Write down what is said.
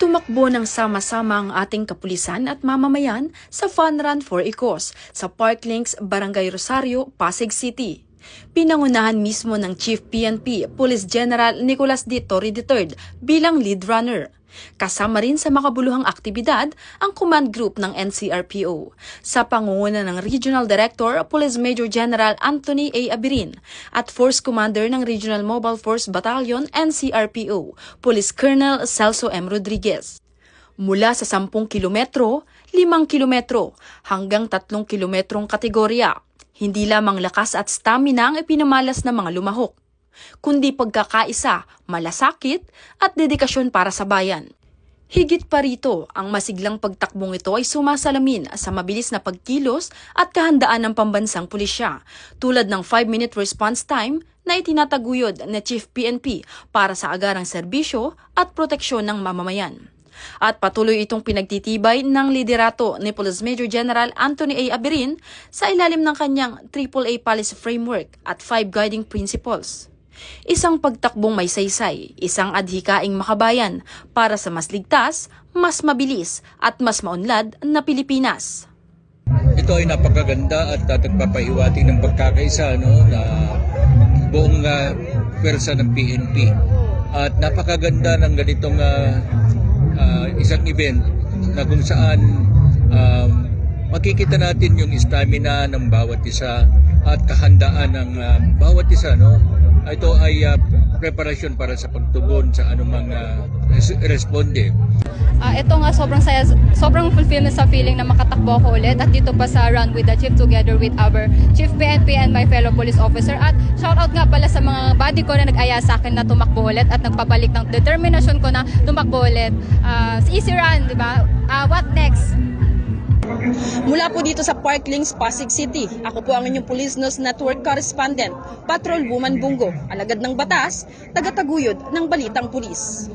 Tumakbo ng sama-sama ang ating kapulisan at mamamayan sa Fun Run for Ecos sa Parklinks, Barangay Rosario, Pasig City. Pinangunahan mismo ng Chief PNP, Police General Nicolas D. Torre III bilang lead runner. Kasama rin sa makabuluhang aktibidad ang command group ng NCRPO sa pangunguna ng Regional Director, Police Major General Anthony A. Abirin at Force Commander ng Regional Mobile Force Battalion NCRPO, Police Colonel Celso M. Rodriguez. Mula sa 10 kilometro, 5 kilometro hanggang 3 kilometrong kategorya, hindi lamang lakas at stamina ang ipinamalas ng mga lumahok, kundi pagkakaisa, malasakit at dedikasyon para sa bayan. Higit pa rito, ang masiglang pagtakbong ito ay sumasalamin sa mabilis na pagkilos at kahandaan ng pambansang pulisya, tulad ng 5-minute response time na itinataguyod na Chief PNP para sa agarang serbisyo at proteksyon ng mamamayan. At patuloy itong pinagtitibay ng liderato ni Police Major General Anthony A. Abirin sa ilalim ng kanyang AAA Policy Framework at 5 Guiding Principles. Isang pagtakbong may saysay, isang adhikaing makabayan para sa mas ligtas, mas mabilis at mas maunlad na Pilipinas. Ito ay napakaganda at nagpapahiwatig ng pagkakaisa na buong pwersa ng PNP. At napakaganda ng ganitong isang event na kung saan makikita natin yung stamina ng bawat isa at kahandaan ng bawat isa. Ito ay preparasyon para sa pagtugon sa anumang responde. Ito nga sobrang saya, sobrang fulfillment sa feeling na makatakbo ako ulit at dito pa sa Run with the Chief together with our Chief PNP and my fellow police officer. At shoutout nga pala sa mga buddy ko na nag-aya sa akin na tumakbo ulit at nagpabalik ng determinasyon ko na tumakbo ulit. Easy run, di ba? What next? Mula po dito sa Parklinks, Pasig City, ako po ang inyong Police News Network Correspondent, Patrol Woman Bungo, alagad ng batas, tagataguyod ng Balitang Pulis.